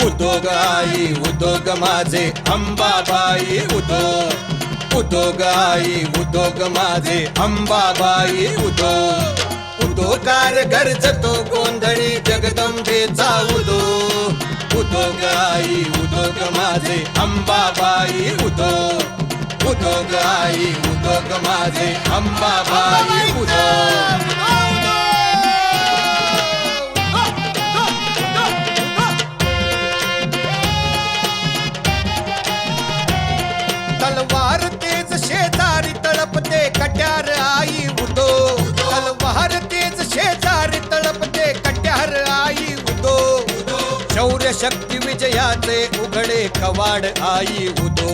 उद्योग आई उद्योग माझे अंबाबाई उद्योग उद्योग आई उद्योग माझे अंबाबाई उद्योग उद्योगार गरजतो गोंधळी जगदंबेचा उद्योग उद्योग आई उद्योग माझे अंबाबाई उद्योग उद्योग आई उद्योग माझे अंबाबाई उद्योग तलवार तेज शेजारी तळपते कट्यार आई उदो तलवार तेज शेजारी तळपते कट्यार आई उदो शौर्य शक्ती विजयाचे उघडे कवाड आई उदो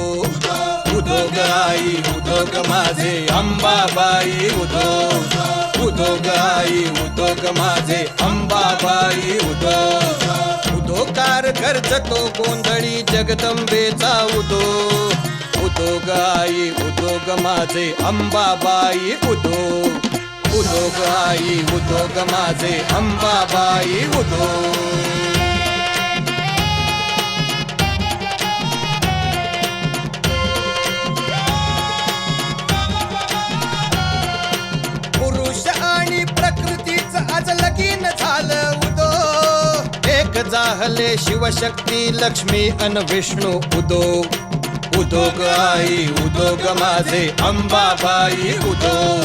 उद्योग आई उद्योग माझे अंबाबाई उदो उद्योग आई उद्योग माझे अंबाबाई उदो उद्योगार गरजतो गोंधळी जगदंबेचा उदो उद्योग आई उद्योग माझे अंबाबाई उद्योग उद्योग आई उद्योग माझे अंबाबाई उद्योग पुरुष आणि प्रकृतीचं आज लगीन झालं उदो एक जाहले शिवशक्ती लक्ष्मी अन विष्णू उदो उद्योग आई उद्योग माझे अंबाबाई उद्योग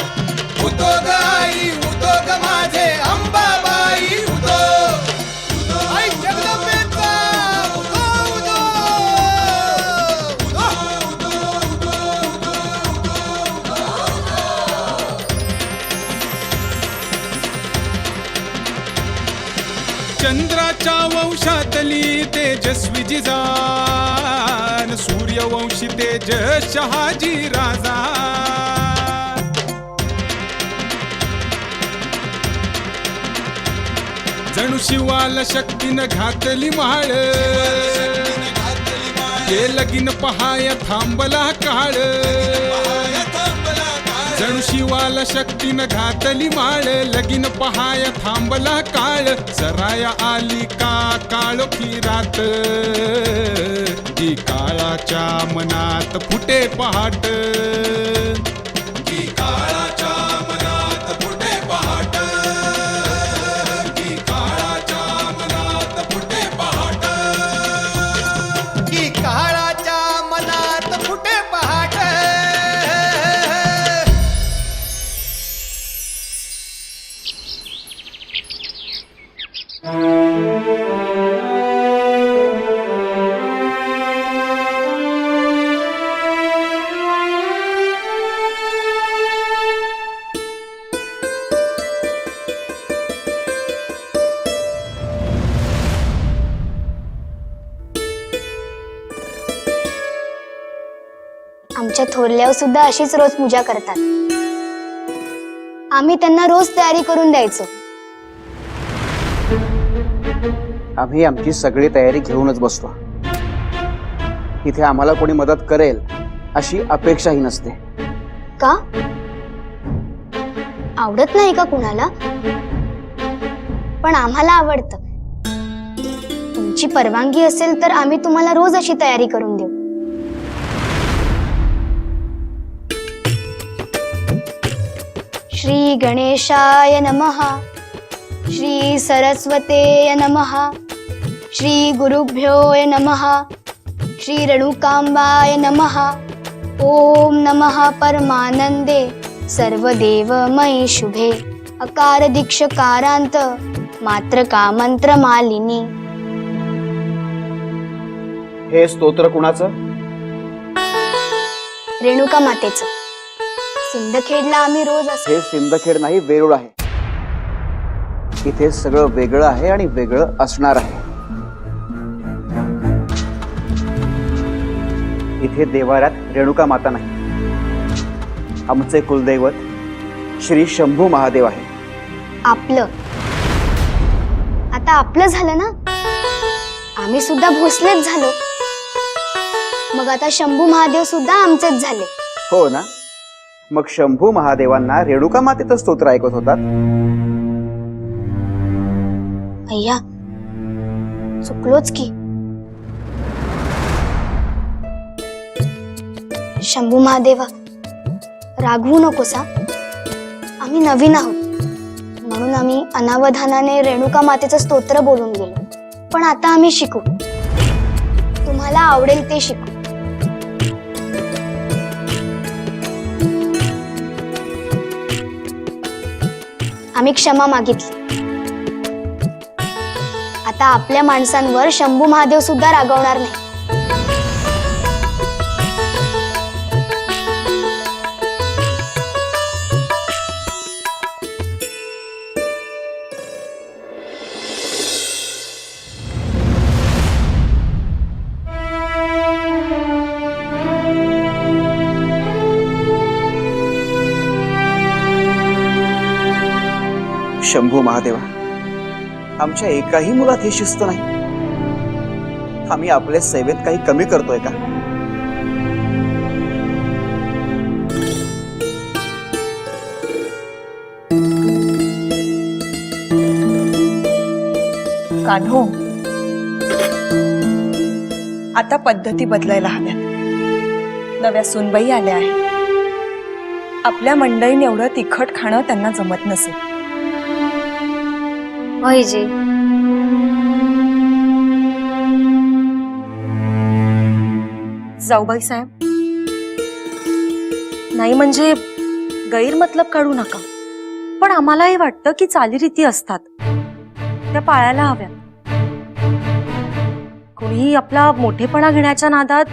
उद्योग आई उद्योग माझे अंबाबाई उद्योग आई जगदंबेचा चंद्राच्या वंशातली तेजस्वी जिजान सूर्यवंशी तेज शहाजी राजा जणू शिवाला शक्तीनं घातली माळ हे लगीन पहाय थांबला काळ जणू शिवाला शक्तीनं घातली माळ लगीन पहाय थांबला काळ सराया आली का काळोखी रात जी काळाच्या मनात फुटे पहाट जी काळाच्या मनात फुटे पहाट जी काळाच्या मनात फुटे पहाट की काळाच्या मनात फुटे पहाट आमच्या थोरल्यावर सुद्धा अशीच रोज पूजा करतात. आम्ही त्यांना रोज तयारी करून द्यायचो. आम्ही आमची सगळी तयारी घेऊनच बसतो. इथे आम्हाला कोणी मदत करेल अशी अपेक्षाही नसते. का आवडत नाही का कुणाला? पण आम्हाला आवडतं. तुमची परवानगी असेल तर आम्ही तुम्हाला रोज अशी तयारी करून देऊ. श्री गणेशाय नमः. श्री सरस्वते नमः. श्री गुरुभ्यो नमः. श्री रेणुकांबाय नमः. ओम नमः परमानंदे सर्वदेवमयी शुभे अकार दीक्षकारांत मात्रका मंत्र मालिनी. हे स्तोत्र कुणाचं? रेणुका मातेचं. सिंदखेडला आम्ही रोज असतो. हे सिंदखेड नाही, वेरूळ आहे. इथे सगळं वेगळं आहे आणि वेगळं असणार आहे. इथे देवाऱ्यात रेणुका माता नाही. आमचे कुलदैवत श्री शंभू महादेव आहे. आपलं आता आपलं झालं ना. आम्ही सुद्धा भोसलेच झालो. मग आता शंभू महादेव सुद्धा आमचेच झाले. हो ना. मग शंभू महादेवांना रेणुका मातेचं स्तोत्र ऐकत होतात. अय्या चुकलोच की. शंभू महादेवा, रागवू नकोसा. आम्ही नवीन आहोत म्हणून आम्ही अनावधानाने रेणुका मातेचं स्तोत्र बोलून गेलो. पण आता आम्ही शिकू, तुम्हाला आवडेल ते शिकू. आम्ही क्षमा मागितली. आता आपल्या माणसांवर शंभू महादेव सुद्धा रागवणार नाही. शंभू महादेवा, आमच्या एकाही मुलात ही शिस्त नाही. आम्ही आपल्या सेवेत काही कमी करतोय का? कान्हो, आता पद्धती बदलायला हव्यात. नव्या सूनबाई आल्या आहेत. आपल्या मंडळीने एवढं तिखट खाणं त्यांना जमत नसेल. होयजी, जाऊबाई साहेब, नाही म्हणजे गैरमतलब काढू नका, पण आम्हालाही वाटतं की चालीरीती असतात त्या पाळायला हव्यात. कोणीही आपला मोठेपणा घेण्याच्या नादात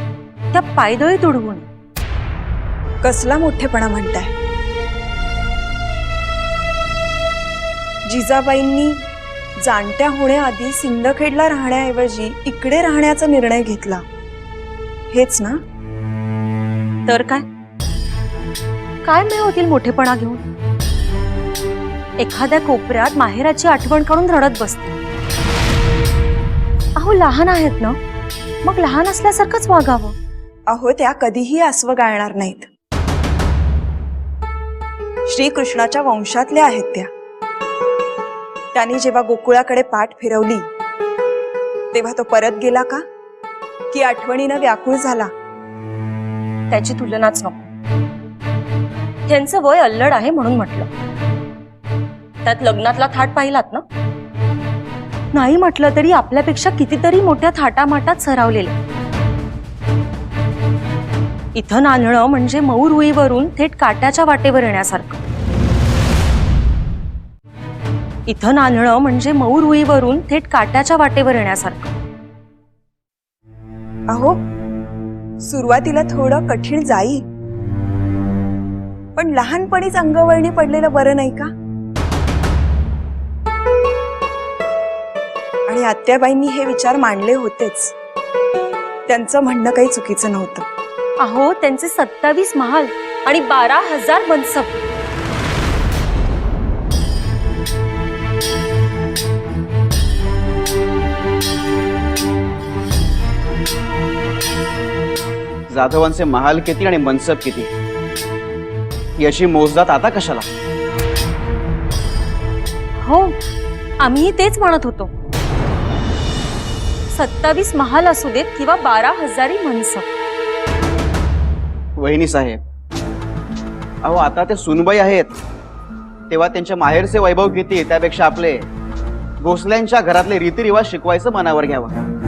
त्या पायदळी तुडवू नये. कसला मोठेपणा म्हणताय? जिजाबाईंनी जाणत्या होण्याआधी सिंदखेडला राहण्याऐवजी इकडे राहण्याचा निर्णय घेतला, हेच ना? तर काय काय मिळवतील मोठेपणा घेऊन? एखाद्या कोपऱ्यात माहेराची आठवण काढून रडत बसते. अहो, लहान आहेत ना, मग लहान असल्यासारखंच वागावं. अहो, त्या कधीही आसवं गाळणार नाहीत. श्रीकृष्णाच्या वंशातल्या आहेत त्या. त्यांनी जेव्हा गोकुळाकडे पाठ फिरवली तेव्हा तो परत गेला का, की आठवणीनं व्याकुळ झाला? त्याची तुलनाच नको. त्यांचं वय अल्लड आहे म्हणून म्हटलं. त्यात लग्नातला थाट पाहिलात ना? नाही म्हटलं तरी आपल्यापेक्षा कितीतरी मोठ्या थाटामाटात सरावलेले. इथं नांदणं म्हणजे मऊ रुईवरून थेट काट्याच्या वाटेवर येण्यासारखं. इथं नांदणं म्हणजे मऊ रुईवरून थेट काट्याच्या वाटेवर येण्यासारखं. अहो, सुरुवातीला थोडं कठीण जाईल, पण लहानपणीच अंगवळणी पडलेलं बरं नाही का? आणि आत्याबाईंनी हे विचार मांडले होतेच. त्यांचं म्हणणं काही चुकीचं नव्हतं. अहो, त्यांचे 27 महाल आणि 12,000 मनसब. जाधवांचे महाल किती आणि मनसब किती याची मोजदात आता कशाला? हो, आम्ही तेच म्हणत होतो. 27 महाल असू देत किंवा 12,000 मनसब. वहिनी साहेब, अहो आता ते सुनबाई आहेत तेव्हा त्यांच्या माहेरचे वैभव किती त्यापेक्षा आपले भोसल्यांच्या घरातले रीतिरिवाज शिकवायचं मनावर घ्यावं.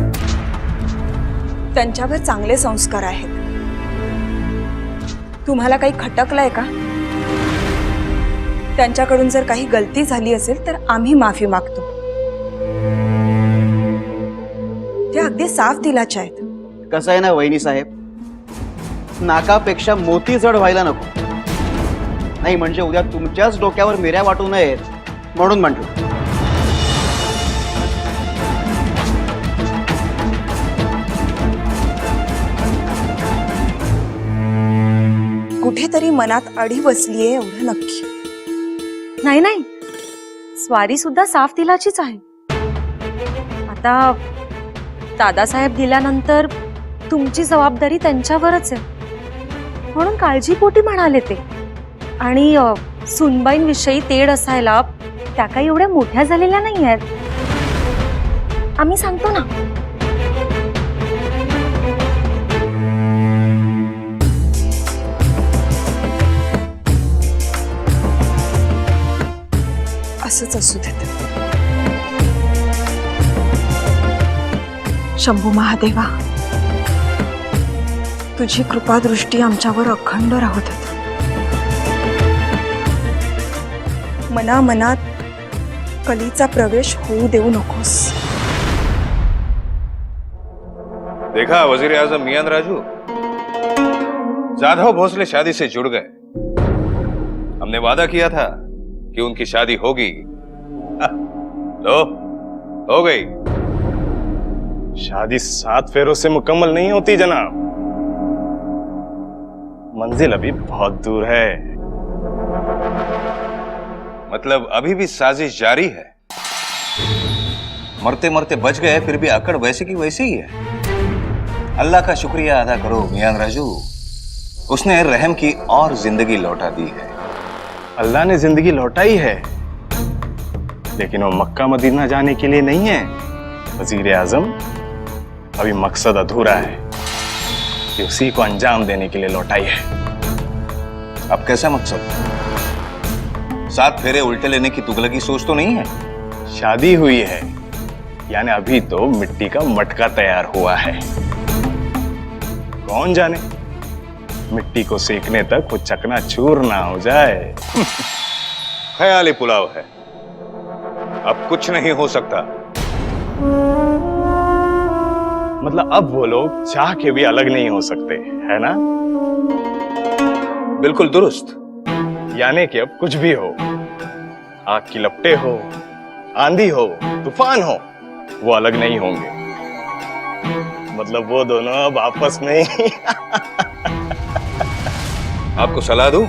त्यांच्यावर चांगले संस्कार आहेत. तुम्हाला काही खटकलंय का? त्यांच्याकडून जर काही गलती झाली असेल तर आम्ही माफी मागतो. ते अगदी साफ दिलाचे आहेत. कसं आहे ना वहिनी साहेब, नाकापेक्षा मोती जड व्हायला नको. नाही म्हणजे उद्या तुमच्याच डोक्यावर मिऱ्या वाटू नयेत म्हणून म्हटलं. कुठेतरी मनात अडी बसलीये एवढं नक्की. नाही नाही, स्वारी सुद्धा साफ दिलाचीच आहे. आता दादासाहेब गेल्यानंतर तुमची जबाबदारी त्यांच्यावरच आहे म्हणून काळजीपोटी म्हणाले ते. आणि सुनबाईंविषयी तेढ असायला त्या काही एवढ्या मोठ्या झालेल्या नाही आहेत. आम्ही सांगतो ना. असंच असू देत. शंभू महादेवा, तुझी कृपादृष्टी आमच्यावर अखंड राहू देत. मनामनात कलीचा प्रवेश होऊ देऊ नकोस. देखा वजीर आजम मियां राजू, जाधव भोसले शादी से जुड़ गए. हमने वादा किया था कि उनकी शादी होगी. लो, हो गई. शादी 7 फेरों से मुकम्मल नहीं होती जनाब. मंजिल अभी बहुत दूर है. मतलब अभी भी साजिश जारी है. मरते मरते बच गए, फिर भी अकड़ वैसे की वैसे ही है. अल्लाह का शुक्रिया अदा करो मियां राजू, उसने रहम की और जिंदगी लौटा दी है. अल्लाह ने जिंदगी लौटाई है, लेकिन वो मक्का मदीना जाने के लिए नहीं है. वजीर आजम, अभी मकसद अधूरा है कि उसी को अंजाम देने के लिए लौटाई है. अब कैसा मकसद? 7 फेरे उल्टे लेने की तुगलकी सोच तो नहीं है? शादी हुई है, यानी अभी तो मिट्टी का मटका तैयार हुआ है. कौन जाने मिट्टी को सेकने तक वो चकनाचूर ना हो जाए. ख्याली पुलाव है, अब कुछ नहीं हो सकता. मतलब अब वो लोग चाह के भी अलग नहीं हो सकते, है ना? बिल्कुल दुरुस्त. यानी कि अब कुछ भी हो, आग की लपटें हो, आंधी हो, तूफान हो, वो अलग नहीं होंगे. मतलब वो दोनों अब आपस में आपको सलाह दूं?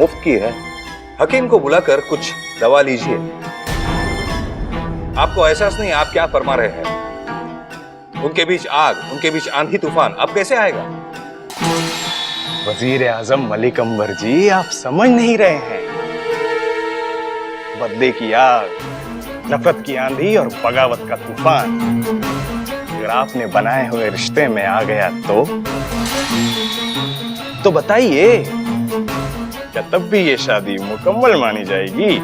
मुफ्त की है. हकीम को बुलाकर कुछ दवा लीजिए. आपको एहसास नहीं आप क्या फरमा रहे हैं. उनके बीच आग, उनके बीच आंधी तूफान, अब कैसे आएगा? वजीर आजम मलिक अंबर जी, आप समझ नहीं रहे हैं. बदले की आग, नफरत की आंधी और बगावत का तूफान अगर आपने बनाए हुए रिश्ते में आ गया तो बताइए, क्या तब भी ये शादी मुकम्मल मानी जाएगी?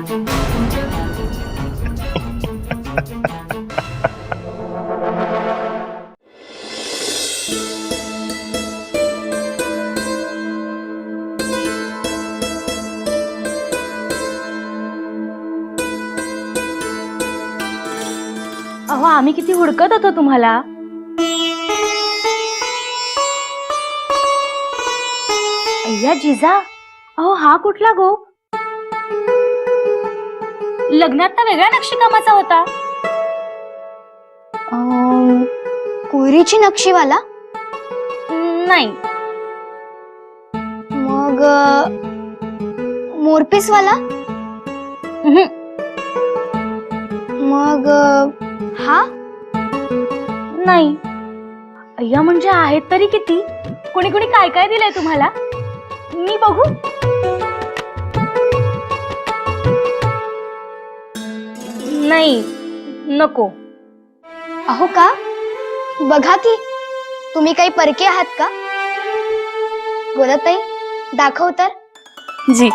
अहो, आम्ही किती हुडकत होतो तुम्हाला. अय्या जिजा, अहो हा कुठला गोप? लग्नात तर वेगळ्या नक्षीकामाचा होता. कोयरीची नक्षीवाला? नाही. मग मोरपीसवाला? मग हा? नाही. अय्या म्हणजे आहेत तरी किती? कोणी कोणी काय काय दिलंय तुम्हाला? मी बघू. नाही, नको. अहो का? बघा की, तुम्ही काही परके आहात का? गोदाताई, दाखव तर. जी.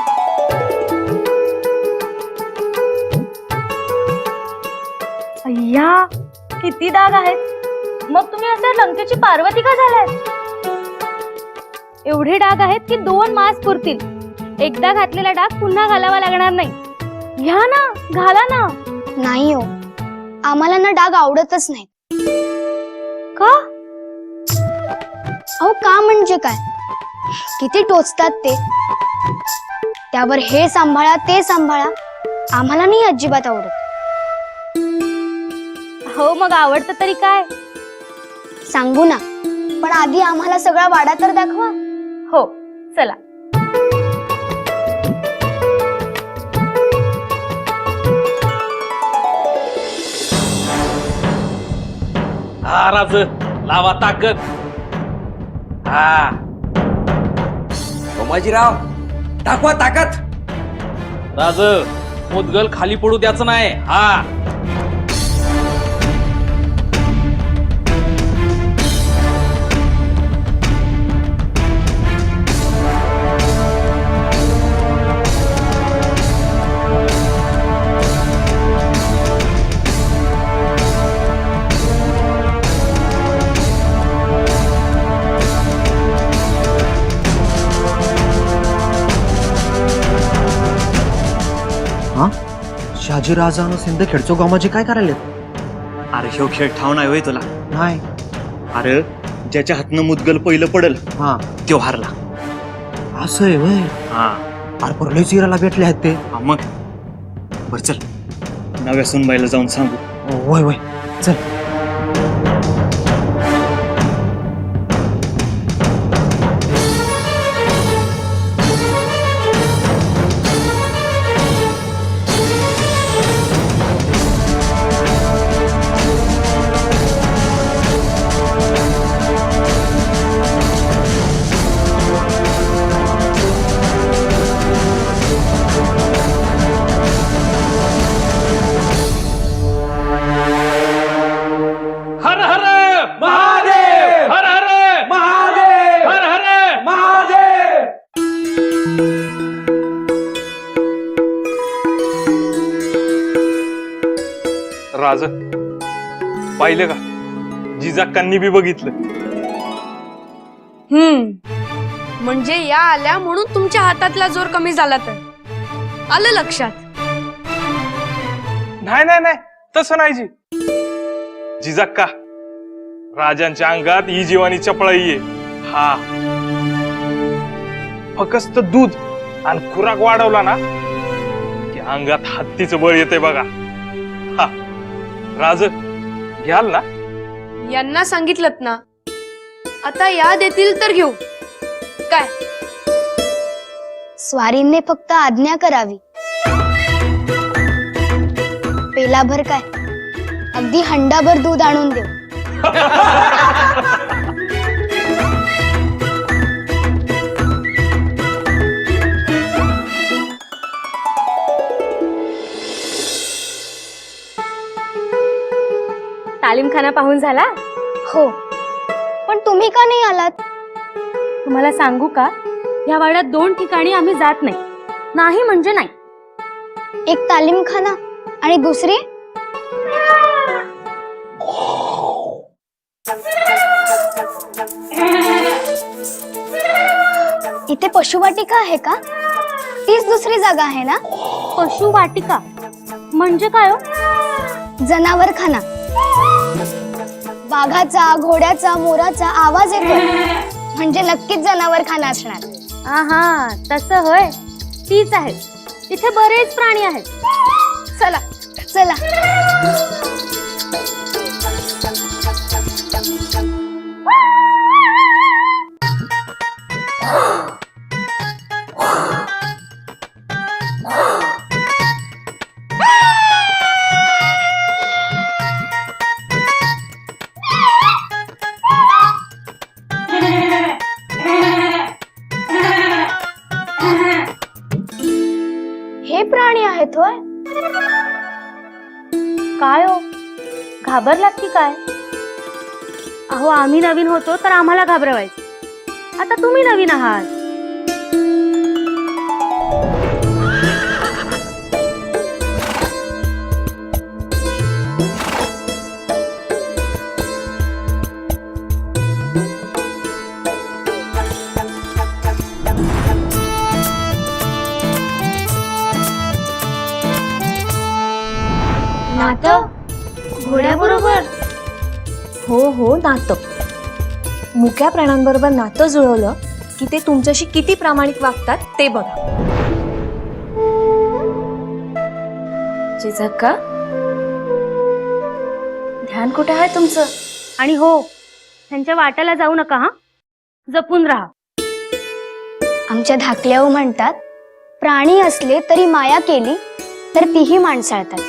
अय्या, किती डाग आहेत. मग तुम्ही असं लंकेची पार्वती का झालात? एवढे डाग आहेत की 2 मास पुरतील. एकदा घातलेला डाग पुन्हा घालावा लागणार नाही. घ्या ना, घाला ना. नाही हो, आम्हाला ना डाग आवडतच नाही. का? अहो का म्हणजे काय? किती टोचतात ते. त्यावर हे सांभाळा ते सांभाळा. आम्हाला नाही अजिबात आवडत. हो, मग आवडतं तरी काय? सांगू ना, पण आधी आम्हाला सगळा वाडा तर दाखवा. हो, चला. हा राज, लावा ताकद. हा सोमाजीराव, दाखवा ताकद. राज, मुदगल खाली पडू द्यायचं नाही. हा शहाजी राजा आणि सिंदखेडचो गावाचे काय करायलेत? अरे ह्यो खेळ ठाव नाही होय तुला. नाही. अरे ज्याच्या हातनं मुदगल पहिलं पडल हा, तो हारला. असं आहे वय. हा अरे पर लय चिराला भेटले आहेत ते. मग बर चल नव्या सुनबाईला जाऊन सांगू. वय वय चल. हर हर महादेव, हर हर महादेव, हर हर महादेव. राज पाहिलं का, जिजाक्कांनी बी बघितलं. म्हणजे या आल्या म्हणून तुमच्या हातातला जोर कमी झाला तर आलं लक्षात. नाही नाही नाही, तसं नाही जी. जिजाक्का, राजांच्या अंगात ही जीवानी चपळाई आहे. हा, फक्त दूध आणि खुराक वाढवला ना की अंगात हत्तीचं बळ येते बघा. हा, राज घ्याल ना? यांना सांगितलंत ना, आता या देतील तर घेऊ. काय स्वारींनी फक्त आज्ञा करावी. पेलाभर काय, अगदी हंडाभर दूध आणून देऊ. तालीमखाना पाहून झाला? हो, पण तुम्ही का नाही आलात? तुम्हाला सांगू का, या वाड्यात 2 ठिकाणी आम्ही जात नाही. नाही म्हणजे नाही. एक तालीमखाना आणि दुसरी इथे पशुवाटिका आहे का? तीच दुसरी जागा आहे ना? पशुवाटिका म्हणजे काय हो? जनावरखाना. वाघाचा, घोड्याचा, मोराचा आवाज येतो म्हणजे नक्कीच जनावरखाना असणार. हा, तसं होय. तीच आहे. तिथे बरेच प्राणी आहेत. चला चला. हे प्राणी आहेत होय? काय हो, घाबरलात की काय? अहो, आम्ही नवीन होतो तर आम्हाला घाबरवायचं. आता तुम्ही नवीन आहात. नातं घोड्याबरोबर? हो, नातं. मुक्या प्राण्यांबरोबर नातं जुळवलं की ते तुमच्याशी किती प्रामाणिक वागतात ते बघा. जिजाक्का, ध्यान कुठे आहे तुमचं? आणि हो, त्यांच्या वाट्याला जाऊ नका. हा, जपून राहा. आमच्या धाकल्यावर म्हणतात, प्राणी असले तरी माया केली तर तीही माणसाळतात.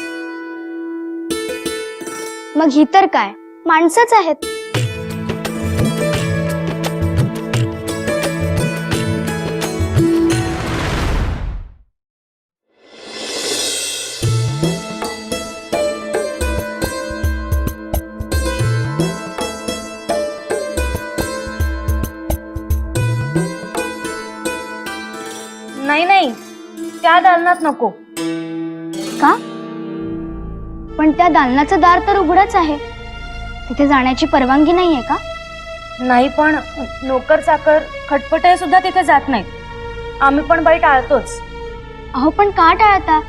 मग ही तर काय, माणसंच आहेत. नाही, त्या दालनात नको. का? पण त्या दालनाचं दार तर उघडच आहे. तिथे जाण्याची परवानगी नाहीये का? नाही, पण नोकर चाकर खटपटे सुद्धा तिथे जात नाहीत. आम्ही पण बाई टाळतोच. अहो, पण का टाळता?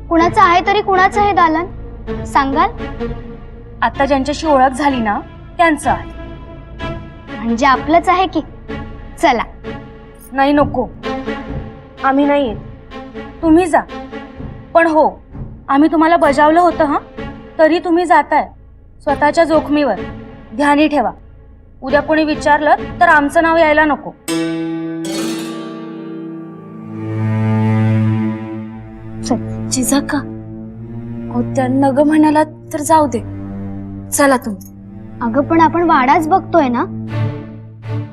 कुणाचं आहे तरी कुणाचं हे दालन सांगाल? आता ज्यांच्याशी ओळख झाली ना त्यांचं आहे. म्हणजे आपलंच आहे की. चला. नाही नको, आम्ही नाही येत, तुम्ही जा. पण हो, आम्ही तुम्हाला बजावलं होतं हा, तरी तुम्ही जाताय स्वतःच्या जोखमीवर. ध्यानी ठेवा, उद्या कोणी विचारलं तर आमचं नाव यायला नको. जिजाका, हो त्या नग म्हणाला तर जाऊ दे, चला तुम्ही. अगं पण आपण वाडाच बघतोय ना,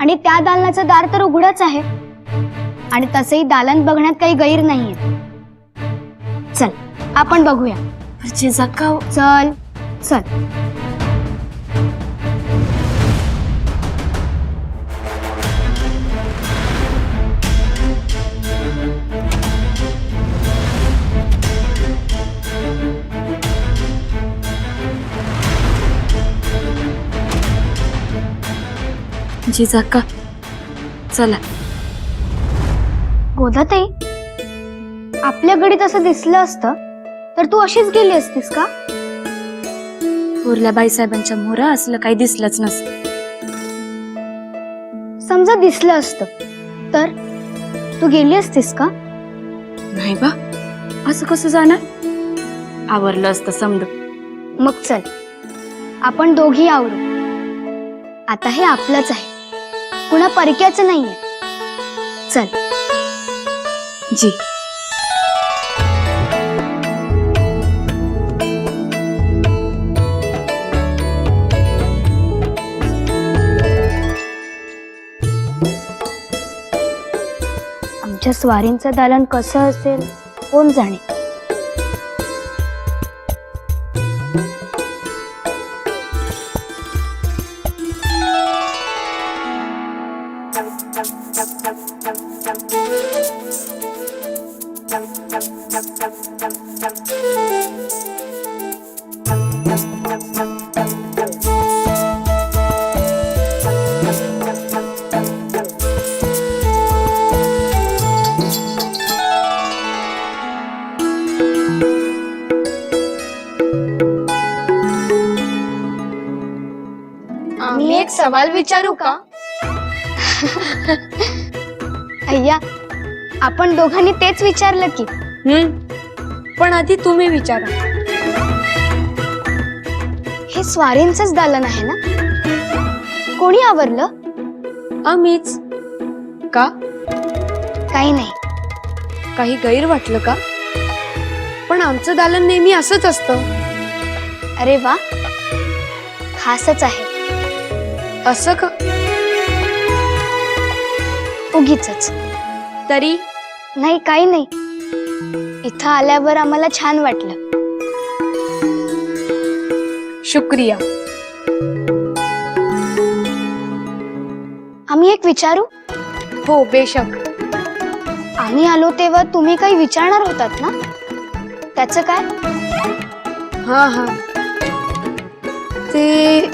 आणि त्या दालनाचं दार तर उघडच आहे, आणि तसंही दालन बघण्यात काही गैर नाहीये. चल आपण बघूया. जिजाका, चल चल. जिजाका, चला. गोदाताई, आपल्या गडीत असं दिसलं असतं तर तू अशीच गेली असतीस का? थोरल्या बाईसाहेबांच्या मोहरा असलं काही दिसलंच नसतं. समजा दिसलं असतं तर तू गेली असतीस का? नाही बा, असं कसं जाणार? आवरलं असतं समज. मग चल, आपण दोघी आवरू. आता हे आपलंच आहे, कुणा परक्याचं नाहीये. चल. जी. आमच्या स्वारींचं दालन कसं असेल कोण जाणे. आम्ही एक सवाल विचारू का? अय्या, आपण दोघांनी तेच विचारलं की. पण आधी तुम्ही विचारा. हे स्वारींचंच दालन आहे ना? कोणी आवरलं? आम्हीच. का? काही नाही. काही गैर वाटलं का? पण आमचं दालन नेहमी असंच असतं. अरे वा, खासच आहे. असं का? उगीचच. तरी नाही, काही नाही. इथं आल्यावर आम्हाला छान वाटलं. शुक्रिया. आम्ही एक विचारू? हो, बेशक. आम्ही आलो तेव्हा तुम्ही काही विचारणार होतात ना, त्याचं काय? हा हा, ते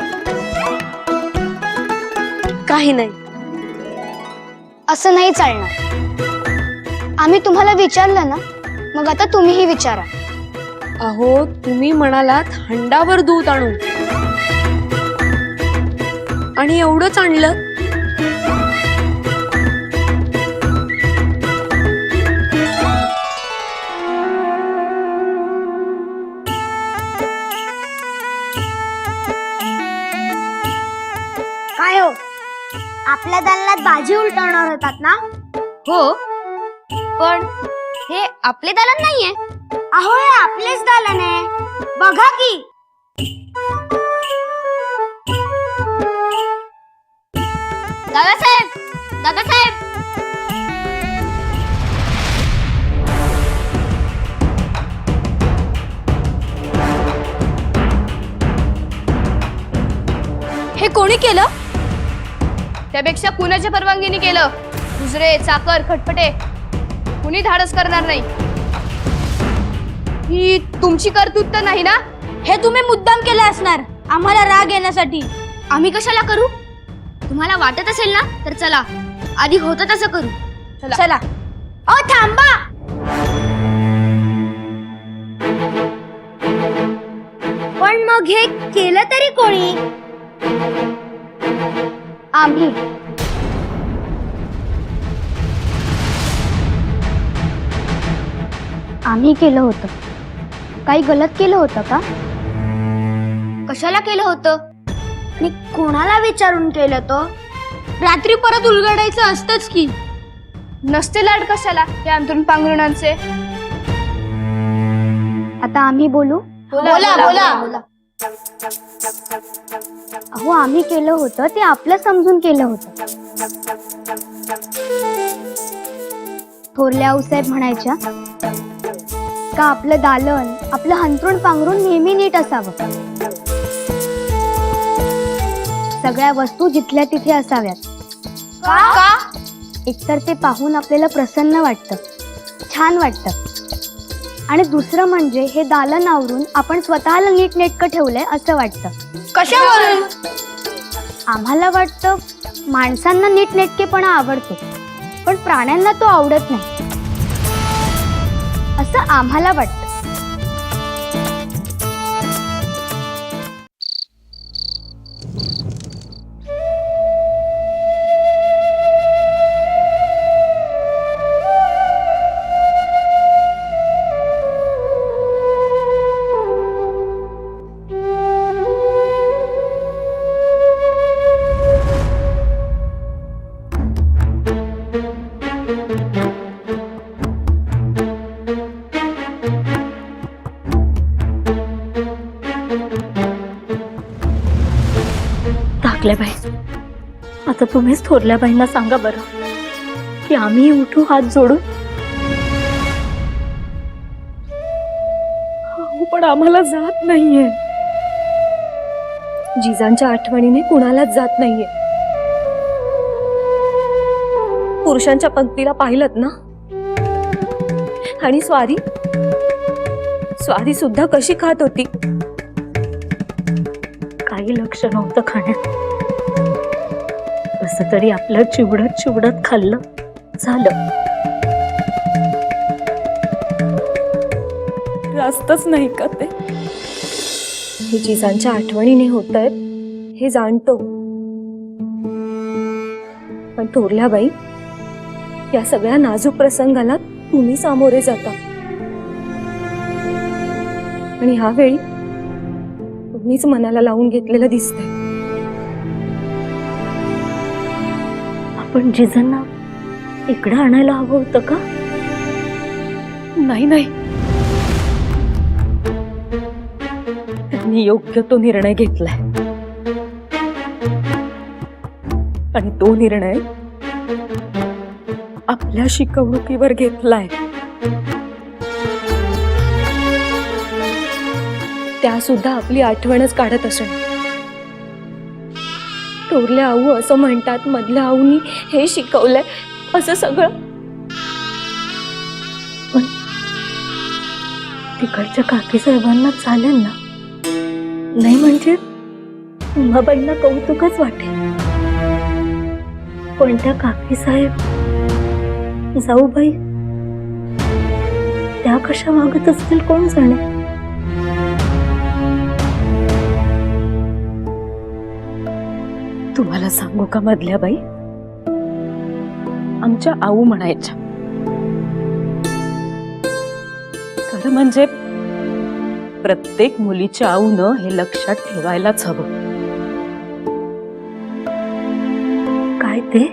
काही नाही. असं नाही चालणार. आम्ही तुम्हाला विचारलं ना, मग आता तुम्हीही विचारा. अहो, तुम्ही म्हणालात हंडावर दूध आणू, आणि एवढंच आणलं. काय हो, आपल्या दालनात भाजी उलटवणार होतात ना? हो, पण हे आपले दालन नाहीये. अहो, हे आपलेच दालन आहे, बघा की. दादासाहेब, दादासाहेब. हे कोणी केलं? त्यापेक्षा कुणाच्या परवानगीने केलं? दुसरे चाकर खटपटे कुणी धाडस करणार नाही. ही तुमची कर्तृत्व तर नाही ना? हे तुम्ही मुद्दाम केलं असणार, आम्हाला राग येण्यासाठी. आम्ही कशाला करू? तुम्हाला वाटत असेल ना तर चला, आधी होतं तसं करू. चला. ओ थांबा. मग हे केलं तरी कोणी? आम्ही. आम्ही केलं होतं. काही गलत केलं होतं का? कशाला केलं होतं आणि कोणाला विचारून केलं? तो रात्री परत उलगडायचं असतंच की. नसते लाड कशाला त्या अंतरून पांघरुणांचे? आता आम्ही बोलू? बोला बोला. अहो आम्ही केलं होतं ते आपलं समजून केलं होतं. थोरल्या आऊसाहेब म्हणायच्या का आपलं दालन आपलं हंतरून पांघरून नेहमी नीट असावं. सगळ्या वस्तू जिथल्या तिथे असाव्यात. का? एकतर ते पाहून आपल्याला प्रसन्न वाटतं, छान वाटतं. आणि दुसरं म्हणजे हे दालन आवरून आपण स्वतःला नीटनेटकं ठेवलंय असं वाटतं. कशावरून? आम्हाला वाटतं माणसांना नीटनेटकेपणा आवडतो पण प्राण्यांना तो आवडत नाही असं आम्हाला वाटतं. टाकल्याबाई, आता तुम्हीच थोरल्याबाईंना सांगा बरं की आम्ही उठू हात जोडून. हो, पण आम्हाला जात नाहीये. जिजांच्या आठवणीने कुणालाच जात नाहीये. पुरुषांच्या पंक्तीला पाहिलत ना? आणि स्वारी सुद्धा कशी खात होती. काही लक्ष नव्हतं खाण्यात. कसं तरी आपलं चिवडत खाल्लं झालं. रास्तच नाही का ते? हे जिजांच्या आठवणीने होत आहेत हे जाणतो, पण थोरल्याबाई या सगळ्या नाजूक प्रसंगाला तुम्ही सामोरे जाता. आणि ह्यावेळी तुम्हीच मनाला लावून घेतलेलं दिसतंय. आपण जिजांना इकडं आणायला हवं होतं का? नाही, त्यांनी योग्य तो निर्णय घेतलाय. आणि तो निर्णय आपल्या शिकवणुकीवर घेतलाय. त्या सुद्धा आपली आठवणच काढत असणार. थोरल्या आऊ असं म्हणतात मधल्या आऊनी हे शिकवलंय असं सगळं. पण तिकडच्या काकी साहेबांना चालेल ना? नाही म्हणजे उमाबाईंना कौतुकच वाटेल. पण त्या काकी साहेब जाऊबाई त्या कशा वागत असतील कोण जाणे. तुम्हाला सांगू का मधल्या बाई, आमच्या आऊ म्हणायच्या खरं म्हणजे प्रत्येक मुलीच्या आऊनं हे लक्षात ठेवायलाच हवं. काय ते?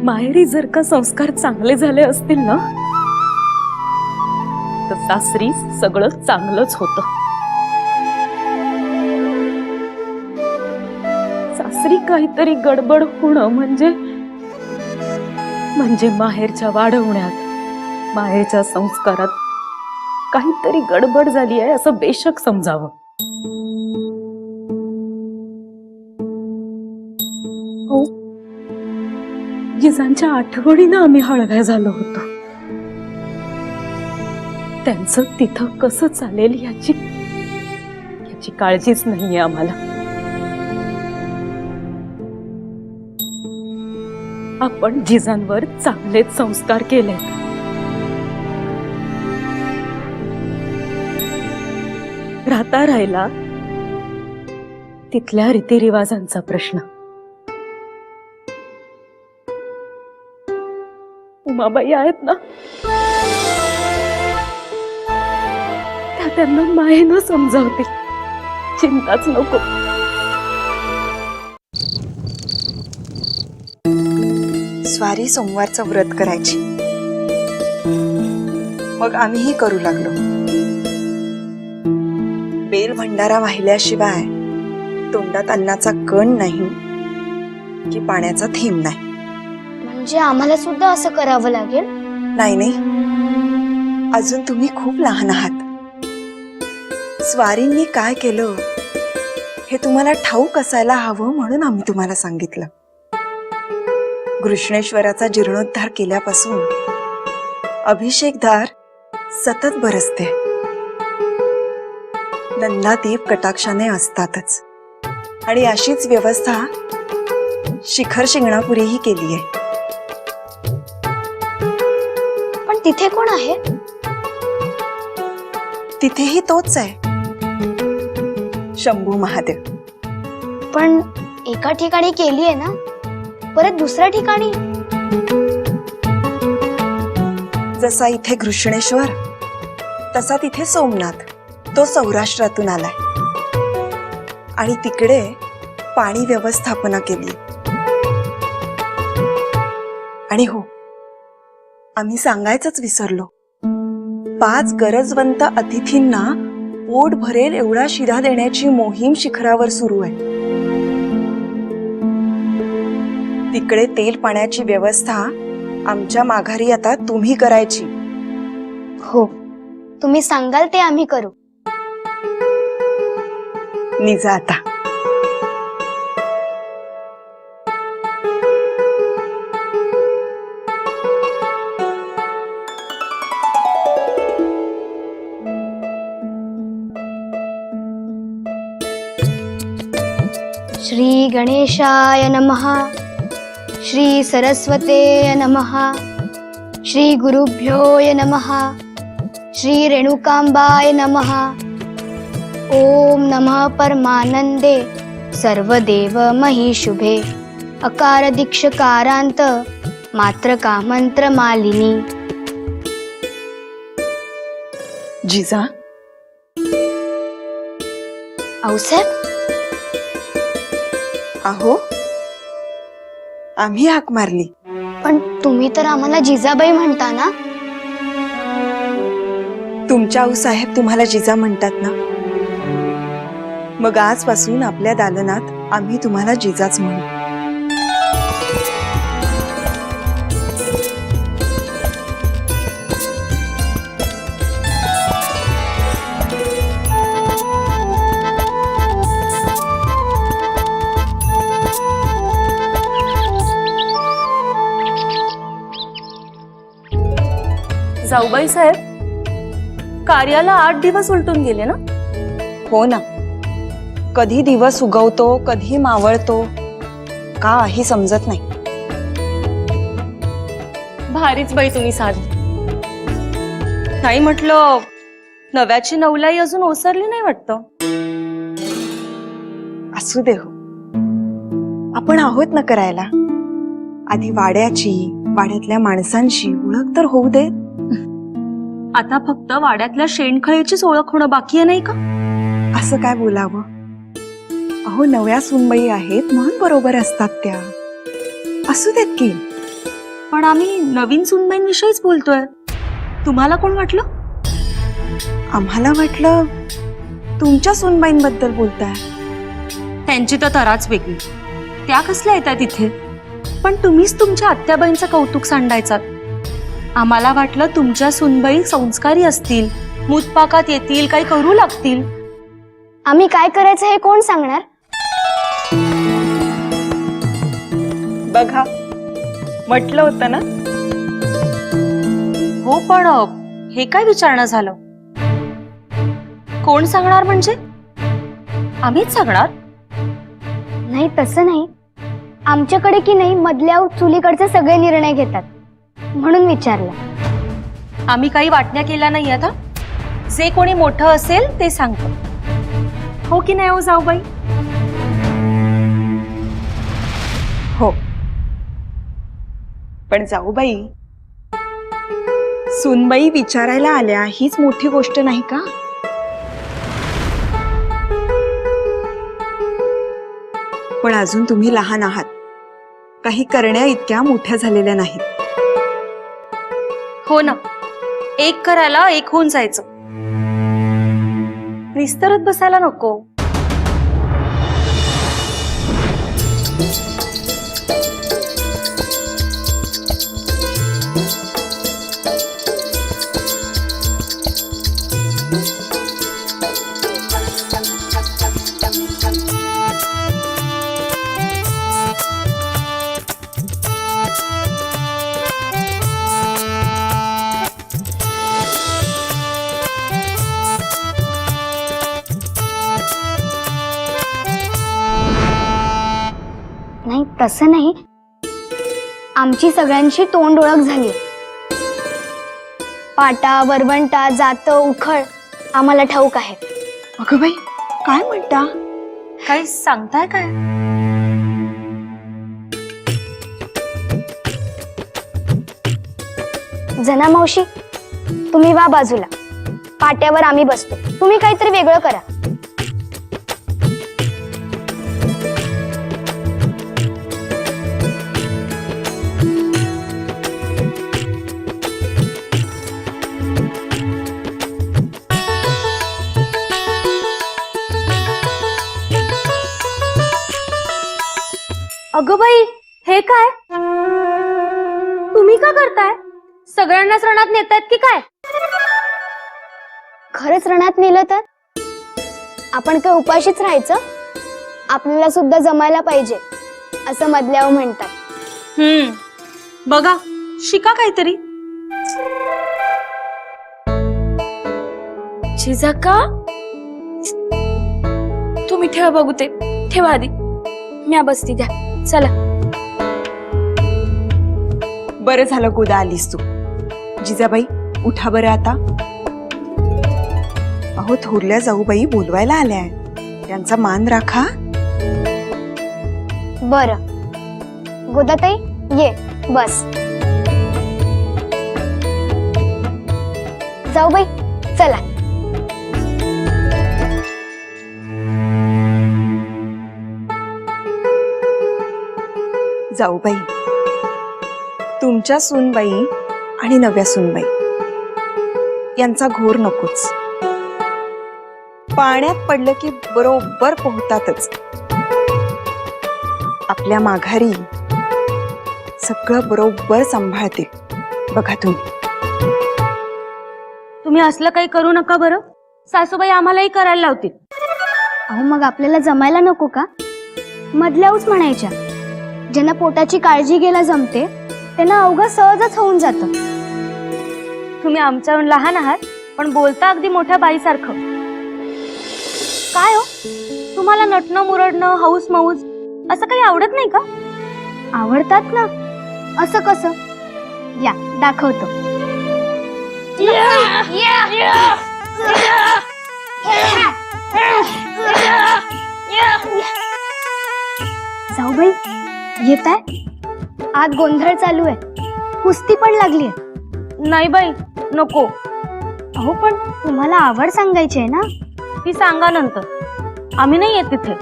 माहेरी जर का संस्कार चांगले झाले असतील ना तर सासरी सगळं चांगलंच होतं. सासरी काहीतरी गडबड होणं म्हणजे माहेरच्या वाढवण्यात माहेरच्या संस्कारात काहीतरी गडबड झाली आहे असं बेशक समजावं. हो, जिजांच्या आठवणीनं आम्ही हळव्या झालो होतो. त्यांचं तिथं कसं चालेल याची काळजीच नाहीये आम्हाला. आपण जिजांवर चांगलेच संस्कार केले. राहता राहिला तिथल्या रीतिरिवाजांचा प्रश्न. उमाबाई आहेत ना, त्या त्यांना मायेनं समजावतील. चिंताच नको. स्वारी सोमवारचं व्रत करायची. मग आम्हीही करू लागलो. बेल भंडारा वाहिल्याशिवाय तोंडात अन्नाचा कण नाही की पाण्याचा थेंब नाही. म्हणजे आम्हाला सुद्धा असं करावं लागेल? नाही नाही, अजून तुम्ही खूप लहान आहात. स्वारींनी काय केलं हे तुम्हाला ठाऊक असायला हवं म्हणून आम्ही तुम्हाला सांगितलं. घृष्णेश्वराचा जीर्णोद्धार केल्यापासून अभिषेकधार सतत बरसते. नंदादीप कटाक्षाने असतातच. आणि अशीच व्यवस्था शिखर शिंगणापुरीही केली आहे. पण तिथे कोण आहे? तिथेही तोच आहे, शंभू महादेव. पण एका ठिकाणी केली आहे ना, परत दुसऱ्या ठिकाणी? जसा इथे घृष्णेश्वर तसा तिथे सोमनाथ. तो सौराष्ट्रातून आलाय आणि तिकडे पाणी व्यवस्थापना केली. आणि हो, आम्ही सांगायचंच विसरलो, 5 गरजवंत अतिथींना पोट भरेल एवढा शिरा देण्याची मोहीम शिखरावर सुरू आहे. तिकडे तेल पाण्याची व्यवस्था आमच्या माघारी आता तुम्ही करायची. हो, तुम्ही सांगाल ते आम्ही करू. निजा आता. श्री गणेशाय नमः. श्री सरस्वते नमः. श्री गुरुभ्यो नमः. श्री रेणुकांबाय नमः. ओम नमः परमानंदे सर्वदेव महिशुभे अकार दीक्षकारांत मात्रका मंत्र मालिनी. जिजा, आऊसाहेब, अहो आम्ही हाक मारली. पण तुम्ही तर आम्हाला जिजाबाई म्हणता ना? तुमच्या आऊसाहेब तुम्हाला जिजा म्हणतात ना, मग आजपासून आपल्या दालनात आम्ही तुम्हाला जिजाच म्हणू. जाऊबाई साहेब, कार्याला 8 दिवस उलटून गेले ना? हो ना, कधी दिवस उगवतो कधी मावळतो काही समजत नाही. भारीच बाई तुम्ही साधी. नाही म्हटलं, नव्याची नवलाई अजून ओसरली नाही वाटतं. असू दे हो, आपण आहोत ना करायला. आधी वाड्यातल्या माणसांची ओळख तर होऊ दे. आता फक्त वाड्यातल्या शेणखळीचीच ओळख होणं बाकी आहे नाही का? असं काय बोलावं? अहो, नव्या सुनबाई आहेत म्हणून बरोबर असतात त्या. असू देत की. पण आम्ही नवीन सुनबाईंविषयीच बोलतोय. तुम्हाला कोण वाटलं? आम्हाला वाटलं तुमच्या सुनबाईंबद्दल बोलताय. त्यांची तर तराच वेगळी. त्या कसल्या येतात इथे? पण तुम्हीच तुमच्या आत्याबाईंचं कौतुक सांडायचात. आम्हाला वाटलं तुमच्या सुनबाई संस्कारी असतील, मूतपाकात येतील, काही करू लागतील. आम्ही काय करायचं हे कोण सांगणार? बघा, म्हटलं होतं ना. हो, पण हे काय विचारणं झालं? कोण सांगणार म्हणजे? आम्हीच सांगणार? नाही, तसं नाही. आमच्याकडे की नाही मधल्या चुलीकडचे सगळे निर्णय घेतात म्हणून विचारलं. आम्ही काही वाटण्या केल्या नाही आता. जे कोणी मोठं असेल ते सांगतो. हो की नाही हो जाऊबाई? हो, पण जाऊबाई, सुनबाई विचारायला आल्या हीच मोठी गोष्ट नाही का? पण अजून तुम्ही लहान आहात, काही करण्या इतक्या मोठ्या झालेल्या नाहीत. हो ना, एक करायला एक होऊन जायचं. निस्तरत बसायला नको. नाही तसं नाही, आमची सगळ्यांची तोंड ओळख झाली. पाटा, वरवंटा, जात, उखळ आम्हाला ठाऊक आहे. अगं बाई, काय म्हणता? काही सांगताय काय? जना मावशी, तुम्ही वा बाजूला, पाट्यावर आम्ही बसतो. तुम्ही काहीतरी वेगळं करा. अगं बाई, हे काय? तुम्ही का करताय? सगळ्यांनाच रणात नेतायत की काय? खरंच रणात नेलं तर आपण काय उपाशीच राहायचं? आपल्याला सुद्धा जमायला पाहिजे असं मधल्यावर म्हणतात. बघा, शिका काहीतरी. जिजाका, तुम्ही ठेवा बघू ते. ठेवा आधी, म्या बसती द्या. चला. बरं झालं गोदा आलीस तू. जिजाबाई, उठा बरं आता. अहो, थोरल्या जाऊबाई बोलवायला आल्या, त्यांचा मान राखा. बरं गोदाताई, ये बस. जाऊ बाई, चला. जाऊबाई, तुमच्या सूनबाई आणि नव्या सूनबाई यांचा घोर नकोच. पाण्यात पडलं की बरोबर पोहतातच. आपल्या माघारी सगळं बरोबर सांभाळतील. बघा तुम्ही असलं काही करू नका बरं. सासूबाई आम्हालाही करायला लावतील. अहो, मग आपल्याला जमायला नको का? मधल्याच म्हणायच्या, ज्यांना पोटाची काळजी घ्यायला जमते त्यांना अवघं सहजच होऊन जातं. तुम्ही आमच्याहून लहान आहात, पण बोलता अगदी मोठ्या बाईसारखं. काय हो, तुम्हाला नटणं मुरडणं हौस मौज असं काही आवडत नाही का? आवडतात ना. असं कसं? या दाखवतो. जाऊ बाई, येत आहे? आत गोंधळ चालू आहे, कुस्ती पण लागली आहे. नाही बाई, नको. अहो, पण तुम्हाला आवड सांगायची आहे ना. ती सांगा नंतर. आम्ही नाही येत तिथे,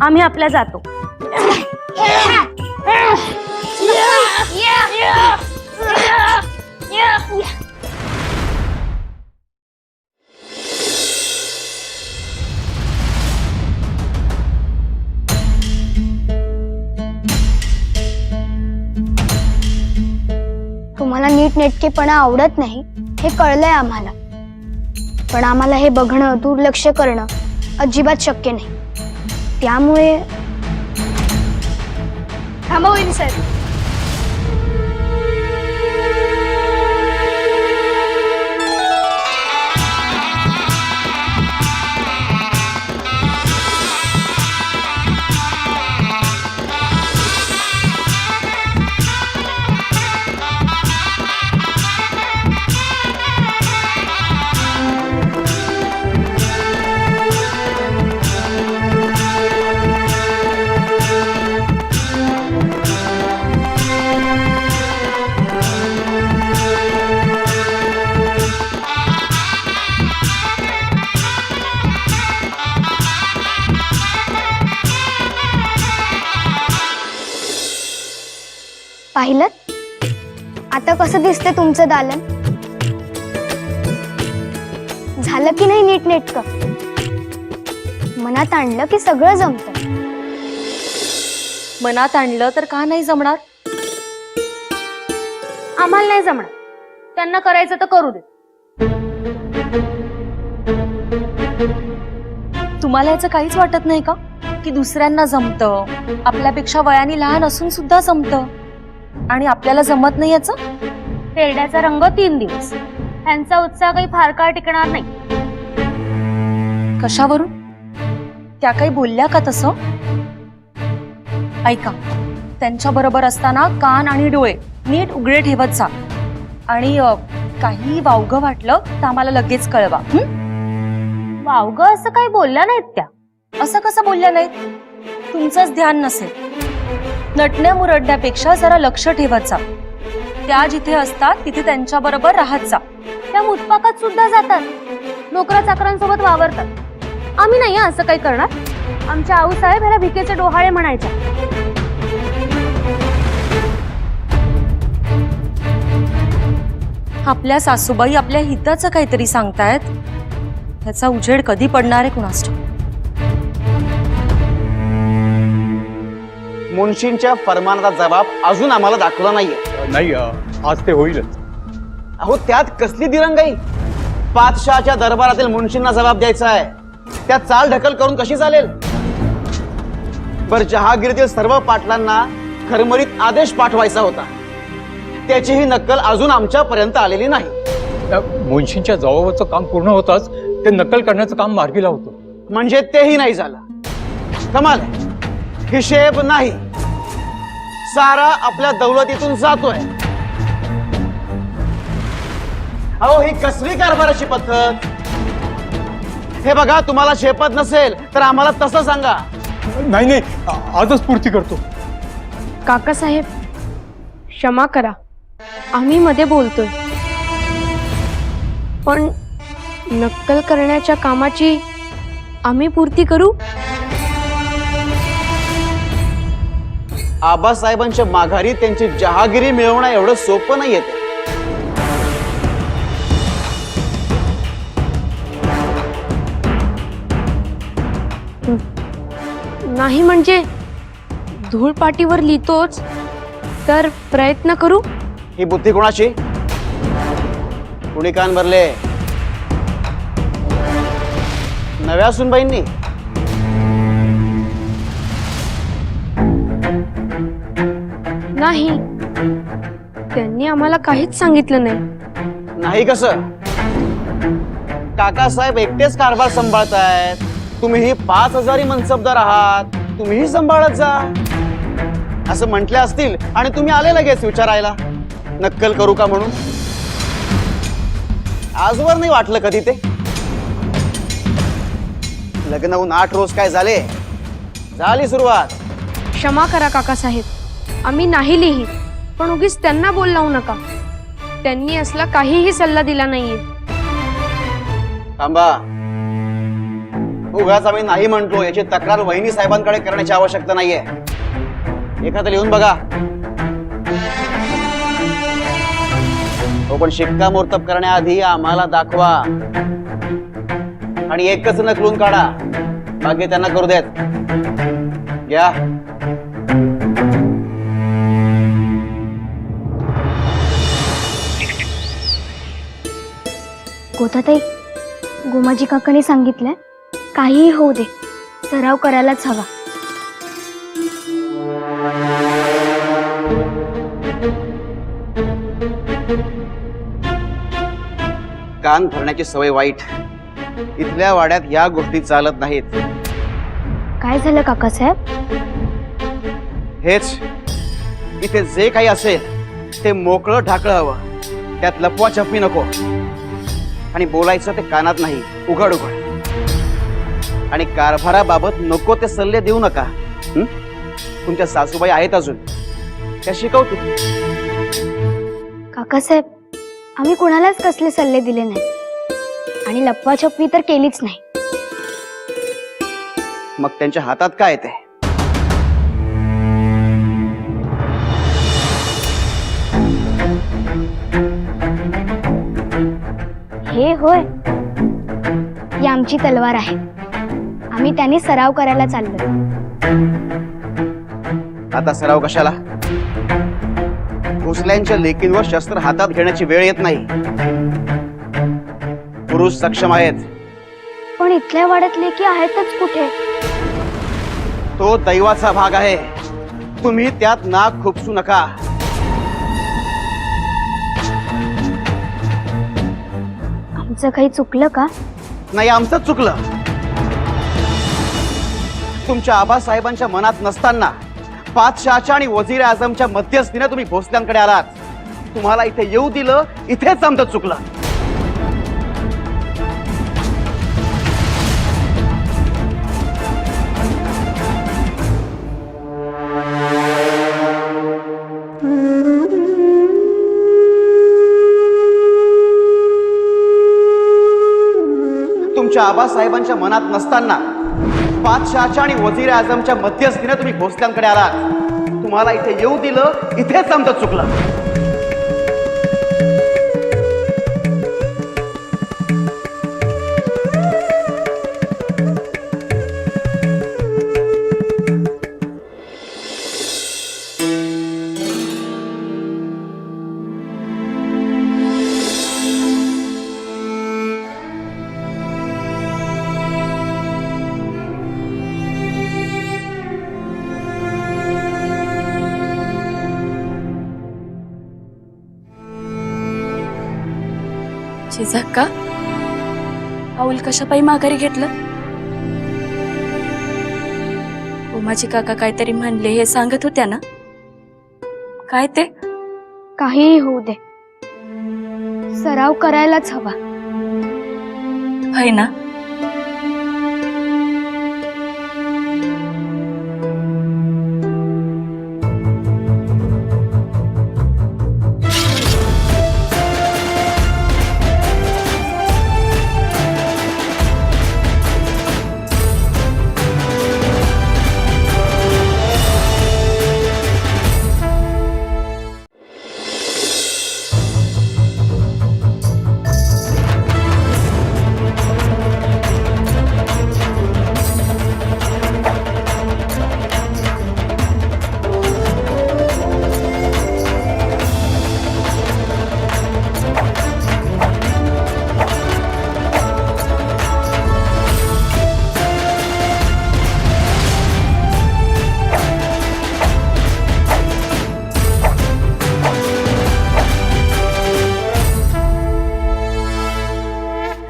आम्ही आपल्या जातो. तुम्हाला नीटनेटकेपणा आवडत नाही हे कळलंय आम्हाला, पण आम्हाला हे बघणं, दुर्लक्ष करणं अजिबात शक्य नाही. त्यामुळे थांबा वहिनी साहेब. पाहिलं आता कसं दिसतंय तुमचं दालन? झालं की नाही नीटनेटकं? मनात आणलं की सगळं जमतं. मनात आणलं तर का नाही जमणार? आम्हाला नाही जमणार, त्यांना करायचं तर करू दे. तुम्हाला याचं काहीच वाटत नाही का की दुसऱ्यांना जमतं, आपल्यापेक्षा वयाने लहान असून सुद्धा जमतं आणि आपल्याला जमत नाही याचं? तेरड्याचा रंग 3 दिवस, ह्यांचा उत्साह काही फार काळ टिकणार नाही. कशावरून? त्या काही बोलल्या का तसं? ऐका, त्यांच्या बरोबर असताना कान आणि डोळे नीट उघडे ठेवत जा आणि काही वावगं वाटलं तर आम्हाला लगेच कळवा. वावगं असं काही बोलल्या नाहीत त्या. असं कसं बोलल्या नाहीत? तुमचंच ध्यान नसेल. नटण्या मुरडण्यापेक्षा जरा लक्ष ठेवत जा. त्या जिथे असतात तिथे त्यांच्या बरोबर राहत जा. त्या मुतपाकात सुद्धा जातात, नोकरा चाकरांसोबत वावरतात. आम्ही नाही असं काही करणार. आमच्या आऊसाहेब ह्याला भिकेचे डोहाळे म्हणायच्या. आपल्या सासूबाई आपल्या हिताचं काहीतरी सांगतायत, त्याचा उजेड कधी पडणार आहे कुणास ठाऊक. मुन्शींच्या फरमानाचा जबाब अजून आम्हाला दाखवला नाहीये. नाही आज ते होईलच. अहो त्यात कसली दिरंगाई? पातशाहच्या दरबारातील मुन्शींना जबाब द्यायचा आहे, त्यात चाल ढकल करून कशी चालेल? बर जहागीरीतील सर्व पाटलांना खरमरीत आदेश पाठवायचा होता, त्याचीही नक्कल अजून आमच्यापर्यंत आलेली नाही. मुन्शींच्या जबाबाचं काम पूर्ण होताच ते नक्कल करण्याचं काम मार्गी लावतो. म्हणजे तेही नाही झालं. कमाल आहे, हिशेब नाही. सारा आपल्या दौलतीतून जातोय. अहो ही कसली कारभाराची पद्धत? हे बघा, तुम्हाला झेपत नसेल तर आम्हाला तसं सांगा. नाही नाही, आजच पूर्ती करतो. काकासाहेब क्षमा करा, आम्ही मध्ये बोलतोय, पण नक्कल करण्याच्या कामाची आम्ही पूर्ती करू. आबासाहेबांच्या माघारी त्यांची जहागिरी मिळवणं एवढं सोपं नाही येते. नाही म्हणजे धूळपाटीवर लिहितोच तर प्रयत्न करू. ही बुद्धी कोणाची? कुणी कान भरले? नव्या सुनबाईंनी? नाही, त्यांनी आम्हाला काहीच सांगितलं नाही. नाही कसं? काकासाहेब एकटेच कारभार सांभाळतायत, तुम्हीही 5000 मनसबदार आहात, तुम्हीही सांभाळत जा असं म्हटले असतील आणि तुम्ही आले लगेच विचारायला नक्कल करू का म्हणून. आजवर नाही वाटलं कधी ते? लग्न होऊन 8 रोज काय झाले? झाली सुरुवात. क्षमा करा काकासाहेब, आम्ही नाही लिहित, पण उगीच त्यांना बोल लावू नका. त्यांनी असला काहीही सल्ला दिला नाहीये. थांबा, उगाच आम्ही नाही म्हणतो याची तक्रार वहिनी साहेबांकडे करण्याची आवश्यकता नाहीये. एखादं लिहून बघा. हो, पण शिक्कामोर्तब करण्याआधी आम्हाला दाखवा आणि एकच नकलून काढा, बाकी त्यांना करू देत. घ्या. गोदाताई, गोमाजी काकांनी सांगितलंय काहीही होऊ दे, सराव करायलाच हवा. कान भरण्याची सवय वाईट. इथल्या वाड्यात या गोष्टी चालत नाहीत. काय झालं काकासाहेब? हेच, इथे जे काही असेल ते मोकळं ढाकळं हवं, त्यात लपवा छपी नको. आणि बोलायचं ते कानात नाही, उघड उघड. आणि कारभाराबाबत नको ते सल्ले देऊ नका. तुमच्या सासूबाई आहेत अजून, त्या शिकवतील. काकासाहेब, आम्ही कोणालाच कसले सल्ले दिले नाही आणि लपवाछपवी तर केलीच नाही. मग त्यांच्या हातात काय ते? हे होय, ही आमची तलवार आहे. आम्ही त्यांनी सराव करायला चाललोय. आता सराव कशाला? भोसल्यांच्या लेकींवर शस्त्र हातात घेण्याची वेळ येत नाही. पुरुष सक्षम आहेत. पण इथल्या वाड्यात लेकी आहेतच कुठे? तो दैवाचा भाग आहे. तुम्ही त्यात नाक खुपसू नका. आमचं काही चुकलं का? नाही, आमचंच चुकलं. तुमच्या आबासाहेबांच्या मनात नसताना बादशहाच्या आणि वजीर आझमच्या मध्यस्थीने तुम्ही भोसल्यांकडे आलात. तुम्हाला इथे येऊ दिलं, इथेच आमचं चुकलं. तुमच्या आबासाहेबांच्या मनात नसताना बादशहाच्या आणि वजीर आझमच्या मध्यस्थीने तुम्ही भोसल्यांकडे आलात. तुम्हाला इथे येऊ दिलं, इथेच आमचं चुकलं. जिजाक्का, पाऊल कशापायी माघारी घेतलं? उमाजी काका काहीतरी म्हणले हे सांगत होत्या ना? काय ते? काहीही होऊ दे, सराव करायलाच हवा. है ना?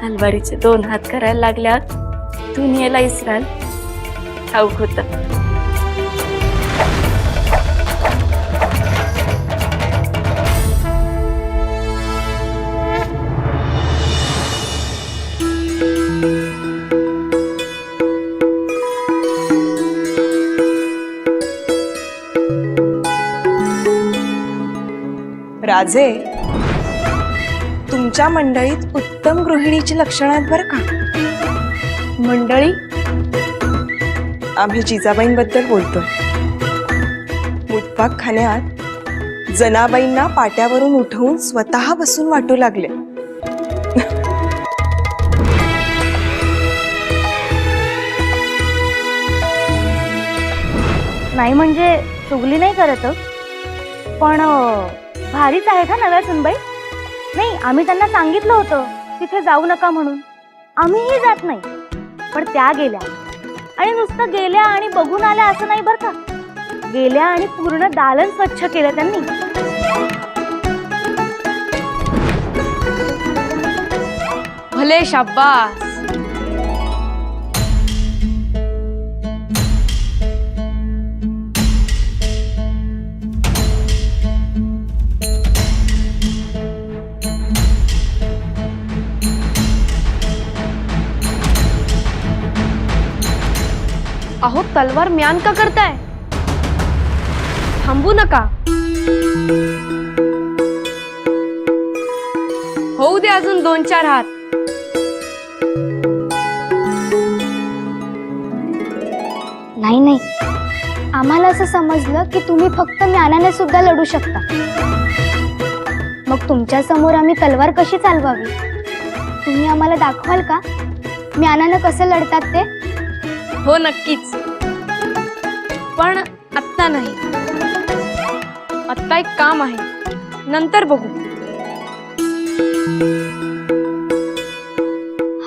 तलवारीचे 2 हात करायला लागल्यात दुनियेला इसराल ठाऊक होतं. राजे, तुमच्या मंडळीत उत्तम गृहिणीची लक्षणं आहेत बरं का. मंडळी? आम्ही जिजाबाईंबद्दल बोलतोय. मुतपाक खाण्यात जनाबाईंना पाट्यावरून उठवून स्वतः बसून वाटू लागले. नाही म्हणजे चुगली नाही करत, पण भारीच आहेत हा नव्या सुनबाई. नाही, आम्ही त्यांना सांगितलं होतं तिथे जाऊ नका म्हणून. आम्हीही जात नाही, पण त्या गेल्या. आणि नुसतं गेल्या आणि बघून आल्या असं नाही बरं का. गेल्या आणि पूर्ण दालन स्वच्छ केलं त्यांनी. भले शाब्बास. अहो, तलवार म्यान का करताय? थांबू नका. होऊ दे अजून 2-4 हात. नाही नाही, आम्हाला असं समजलं की तुम्ही फक्त म्यानाने सुद्धा लढू शकता. मग तुमच्या समोर आम्ही तलवार कशी चालवावी? तुम्ही आम्हाला दाखवाल का म्यानानं कसं लढतात ते? हो नक्कीच, पण आत्ता नाही. आत्ता एक काम आहे, नंतर बघू.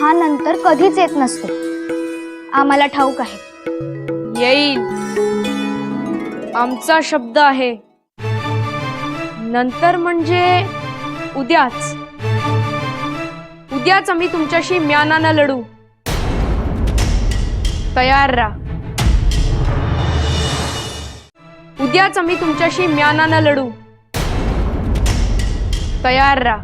हा नंतर कधीच येत नसतो, आम्हाला ठाऊक आहे. येईल, आमचा शब्द आहे. नंतर म्हणजे उद्याच. उद्याच आम्ही तुमच्याशी म्यानानं लढू. तयार राहा. उद्याच आम्ही तुमच्याशी म्यानानं लढू. तयार राहा.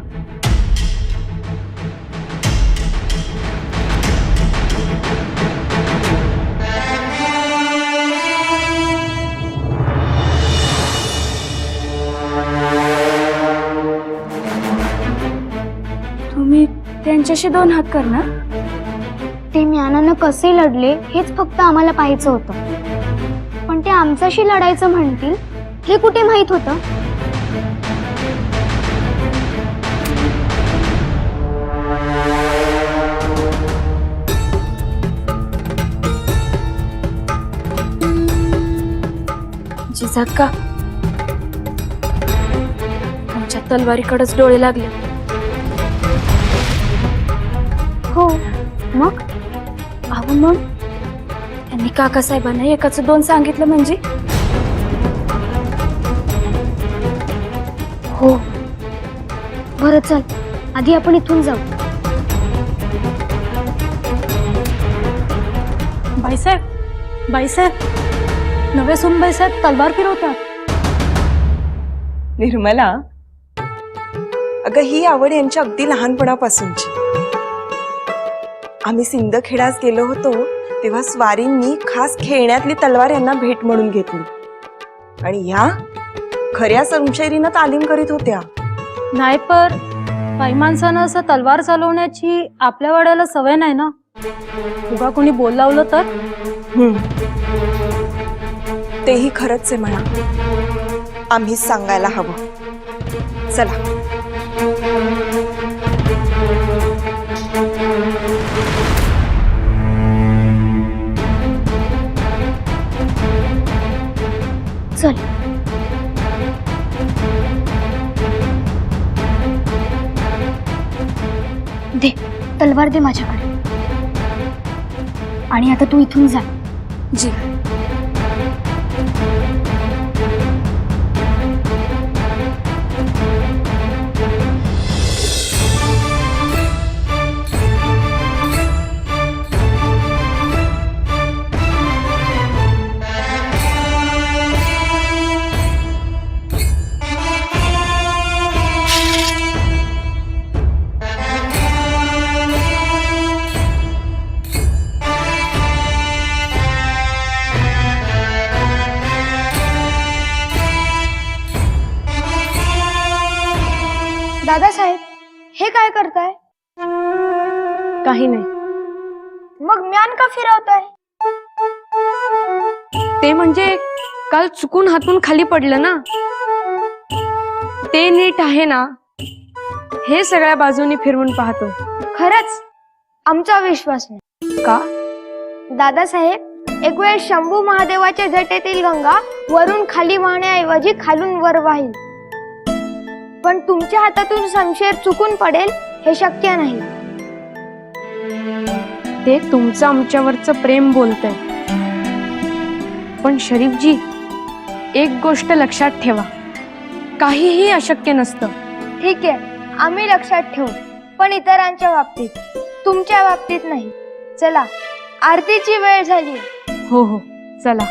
तुम्ही त्यांच्याशी 2 हात करणार? ते म्यानानं कसे लढले हेच फक्त आम्हाला पाहायचं होतं, पण ते आमच्याशी लढायचं म्हणतील हे कुठे माहित होतं? जिजाक्का, आमच्या तलवारीकडेच डोळे लागले. हो, मग अहो मग त्यांनी काकासाहेबांना 1चं 2 सांगितलं म्हणजे? हो. बरं चल, आधी आपण इथून जाऊ. बाईसाहेब, नवे सुनबाईसाहेब तलवार फिरवतात. निर्मला, अगं ही आवड यांच्या अगदी लहानपणापासूनची. आम्ही सिंदखेडास गेलो होतो तेव्हा स्वारींनी खास खेळण्यातली तलवार यांना भेट म्हणून घेतली, आणि ह्या खऱ्या समशैरीनं तालीम करीत होत्या. नाही, पर बाई माणसानं असं तलवार चालवण्याची आपल्या वाड्याला सवय नाही ना. उगा कोणी बोल लावलं तर? तेही खरंच आहे म्हणा. आम्हीच सांगायला हवं. चला. चल. दे तलवार, दे माझ्याकडे. आणि आता तू इथून जा. जी. दादासाहेब, हे काय करताय? काही नाही. मग म्यान का फिरवताय? ते म्हणजे काल चुकून हातून खाली पडलं ना, ते नीट आहे ना हे सगळ्या बाजूनी फिरवून पाहतो. खरंच आमचा विश्वास नाही. का? दादासाहेब, एक वेळ शंभू महादेवाच्या जटेतील गंगा वरून खाली वाहण्याऐवजी खालून वर वाहील, पण तुमच्या हातातून शमशेर चुकून पडेल हे शक्य नाही. ते तुमचं आमच्यावरचं प्रेम बोलतंय, पण शरीफजी एक गोष्ट लक्षात ठेवा, काहीही अशक्य नसतं. ठीक आहे, आम्ही लक्षात ठेवू, पण इतरांच्या बाबतीत, तुमच्या बाबतीत नाही. चला, आरतीची वेळ झाली. हो हो, चला.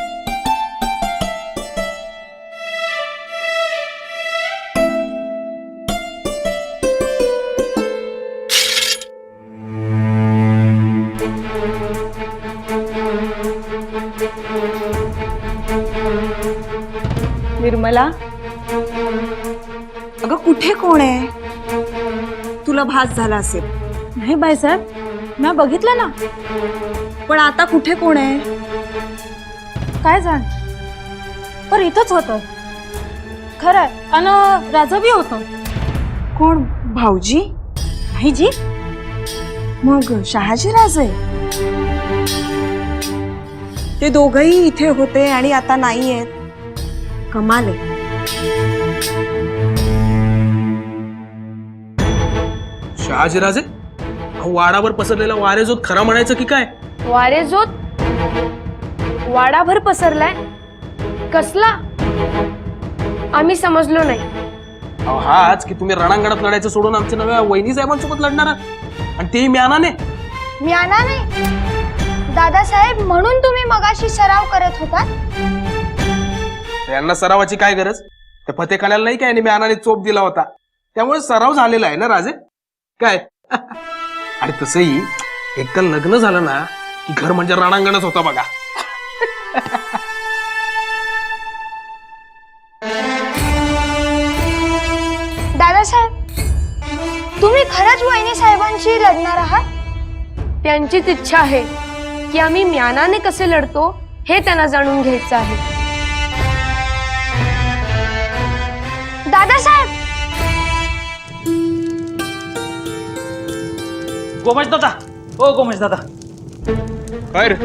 निर्मला, अगं कुठे कोण आहे? तुला भास झाला असेल. नाही बाईसाहेब, मी बघितलं ना, पण आता कुठे कोण आहे? काय जाण, पर इथंच होतं खरंय, आणि राजा बी होतं. कोण? भाऊजी? भाईजी? मग शहाजीराजे ते दोघही इथे होते आणि आता नाही आहेत. कमाल आहे. शहाजीराजे वाडावर पसरलेला वारेजोत खरा म्हणायचं की काय? वारेजोत वाडाभर पसरलाय कसला? आम्ही समजलो नाही. हाच की तुम्ही रणांगणात लढायचं सोडून आमच्या नव्या वहिनी साहेबांसोबत लढणार आणि तेही म्यानाने. म्यानाने? दादासाहेब, म्हणून तुम्ही मगाशी सराव करत होता? यांना सरावाची काय गरज? त्या फतेखान्याला नाही काय म्यानाने चोप दिला होता, त्यामुळे सराव झालेला आहे ना राजे काय. आणि तसंही एकदा लग्न झालं ना की घर म्हणजे रणांगणच होता बघा. दादासाहेब, तुम्ही खरंच वहिनी साहेबांशी लढणार आहात? त्यांचीच इच्छा आहे की आम्ही म्यानाने कसे लढतो हे त्यांना जाणून घ्यायचं आहे. दादासाहेब, गोमश दादा, ओ गोमश दादा, काय रे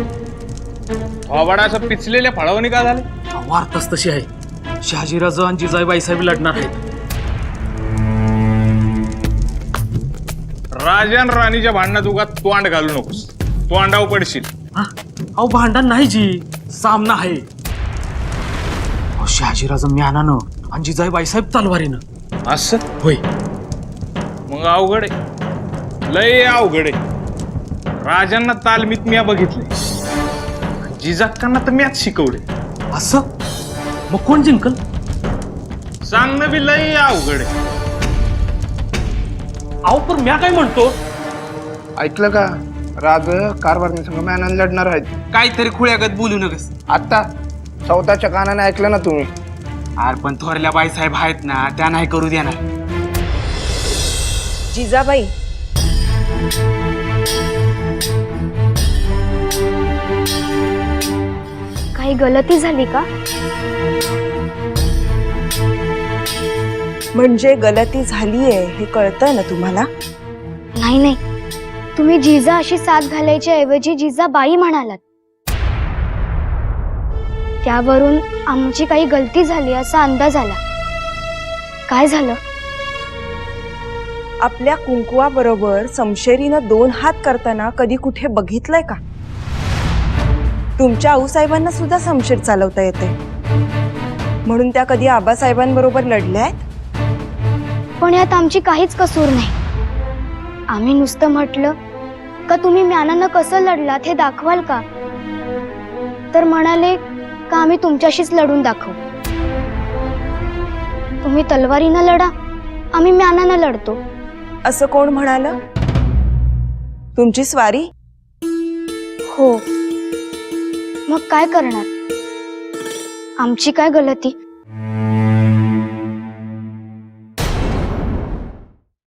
थोबाडा असं पिचलेल्या फळावणी का झाले? वार्ताच तशी आहे. शहाजीराजे आणि जिजाबाई साहेब लढणार आहेत. राजा आणि राणीच्या भांडणात उगाच तोंड घालू नकोस, तोंडावर पडशील. अहो भांडण नाही जी, सामना आहे. शहाजीराजे म्यानानं आणि जिजाबाई साहेब तलवारीनं. असं होय. मग अवघड आहे, लय अवघड आहे. राजांना तालमीत म्या बघितले, जिजाक्कांना तर म्याच शिकवले. असं मग कोण जिंकल? सांगणं बी लय अवघड आहे. अहो पण म्या काय म्हणतो, ऐकलं का? राज कारभारणी संघ मॅनाने लढणार आहेत. काहीतरी खुळ्यागत बोलू नकस. आता स्वतःच्या कानाने ऐकलं ना तुम्ही? अरे पण थोरल्या बाई साहेब आहेत ना, त्या नाही करू देणार. जिजाबाई, काही गलती झाली का? म्हणजे गलती झालीये हे कळतंय ना तुम्हाला? नाही नाही, तुम्ही जिजा अशी साथ घालायच्या ऐवजी जिजाबाई म्हणालात. त्यावरून आमची काही गलती झाली असा अंदाज आला. काय झालं? आपल्या कुंकुवाबरोबर समशेरीनं 2 हात करताना कधी कुठे बघितलंय का? तुमच्या आऊसाहेबांना सुद्धा समशेर चालवता येते, म्हणून त्या कधी आबासाहेबांबरोबर लढल्या आहेत? पण यात आमची काहीच कसूर नाही. आम्ही नुसतं म्हटलं का तुम्ही म्यानानं कसं लढलात हे दाखवाल का, तर म्हणाले का आम्ही तुमच्याशीच लढून दाखवू. तुम्ही तलवारीनं लढा, आम्ही म्यानानं लढतो. असं कोण म्हणालं? तुमची स्वारी? हो, मग काय करणार? आमची काय गलती?